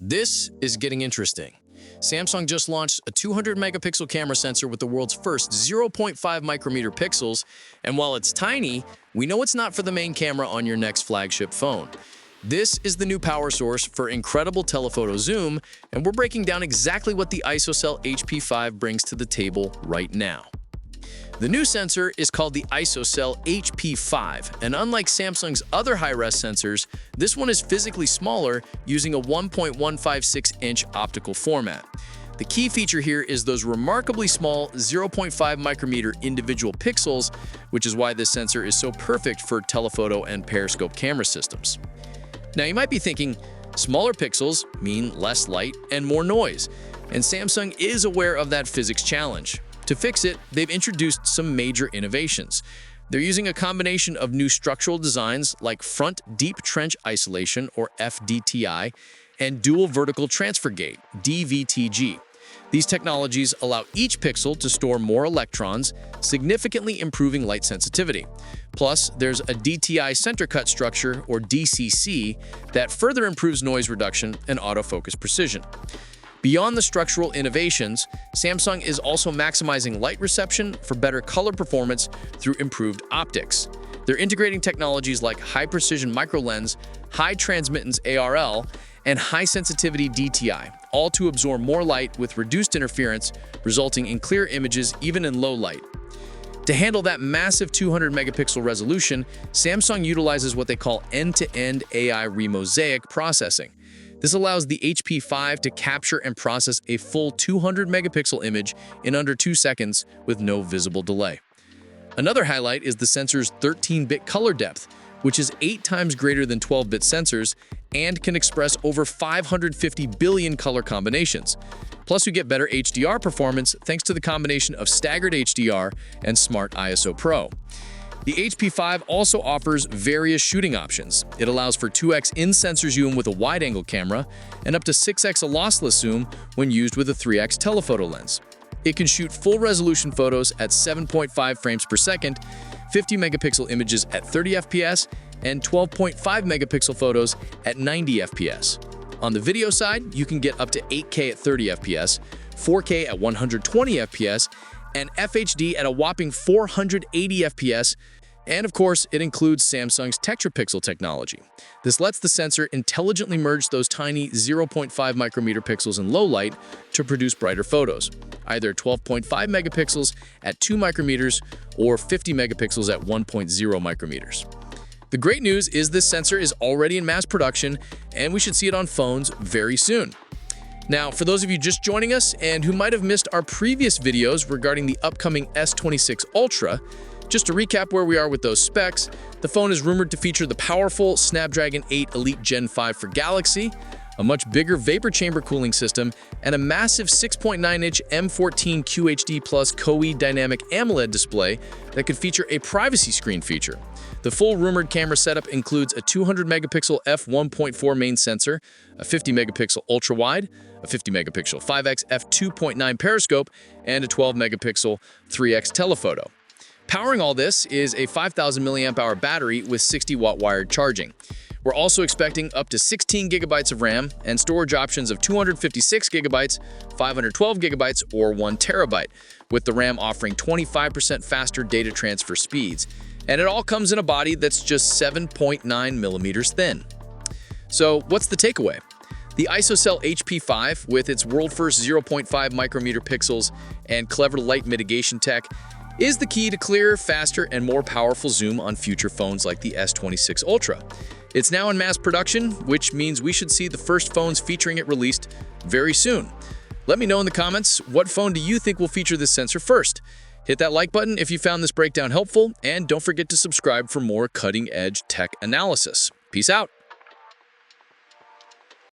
This is getting interesting. Samsung just launched a 200-megapixel camera sensor with the world's first 0.5 micrometer pixels, and while it's tiny, we know it's not for the main camera on your next flagship phone. This is the new power source for incredible telephoto zoom, and we're breaking down exactly what the ISOCELL HP5 brings to the table right now. The new sensor is called the ISOCELL HP5, and unlike Samsung's other high-res sensors, this one is physically smaller using a 1.156-inch optical format. The key feature here is those remarkably small 0.5 micrometer individual pixels, which is why this sensor is so perfect for telephoto and periscope camera systems. Now you might be thinking, smaller pixels mean less light and more noise, and Samsung is aware of that physics challenge. To fix it, they've introduced some major innovations. They're using a combination of new structural designs like front deep trench isolation, or FDTI, and dual vertical transfer gate, D-VTG. These technologies allow each pixel to store more electrons, significantly improving light sensitivity. Plus, there's a DTI center cut structure, or DCC, that further improves noise reduction and autofocus precision. Beyond the structural innovations, Samsung is also maximizing light reception for better color performance through improved optics. They're integrating technologies like high-precision microlens, high transmittance ARL, and high-sensitivity DTI, all to absorb more light with reduced interference, resulting in clear images even in low light. To handle that massive 200-megapixel resolution, Samsung utilizes what they call end-to-end AI remosaic processing. This allows the HP5 to capture and process a full 200-megapixel image in under 2 seconds with no visible delay. Another highlight is the sensor's 13-bit color depth, which is 8 times greater than 12-bit sensors and can express over 550 billion color combinations. Plus, you get better HDR performance thanks to the combination of staggered HDR and Smart ISO Pro. The HP5 also offers various shooting options. It allows for 2x in-sensor zoom with a wide-angle camera and up to 6x lossless zoom when used with a 3x telephoto lens. It can shoot full-resolution photos at 7.5 frames per second, 50-megapixel images at 30 FPS, and 12.5-megapixel photos at 90 FPS. On the video side, you can get up to 8K at 30 FPS, 4K at 120 FPS, and FHD at a whopping 480 FPS, and of course, it includes Samsung's Tetrapixel technology. This lets the sensor intelligently merge those tiny 0.5 micrometer pixels in low light to produce brighter photos, either 12.5 megapixels at 2 micrometers or 50 megapixels at 1.0 micrometers. The great news is this sensor is already in mass production, and we should see it on phones very soon. Now, for those of you just joining us and who might have missed our previous videos regarding the upcoming S26 Ultra, just to recap where we are with those specs, the phone is rumored to feature the powerful Snapdragon 8 Elite Gen 5 for Galaxy, a much bigger vapor chamber cooling system, and a massive 6.9-inch M14 QHD Plus Koei dynamic AMOLED display that could feature a privacy screen feature. The full rumored camera setup includes a 200-megapixel f1.4 main sensor, a 50-megapixel ultra-wide, a 50-megapixel 5x f2.9 periscope, and a 12-megapixel 3x telephoto. Powering all this is a 5,000 mAh battery with 60-watt wired charging. We're also expecting up to 16 gigabytes of RAM and storage options of 256 gigabytes, 512 gigabytes, or 1 terabyte, with the RAM offering 25% faster data transfer speeds. And it all comes in a body that's just 7.9 millimeters thin. So what's the takeaway? The ISOCELL HP5, with its world-first 0.5 micrometer pixels and clever light mitigation tech, is the key to clearer, faster, and more powerful zoom on future phones like the S26 Ultra. It's now in mass production, which means we should see the first phones featuring it released very soon. Let me know in the comments, what phone do you think will feature this sensor first? Hit that like button if you found this breakdown helpful, and don't forget to subscribe for more cutting-edge tech analysis. Peace out!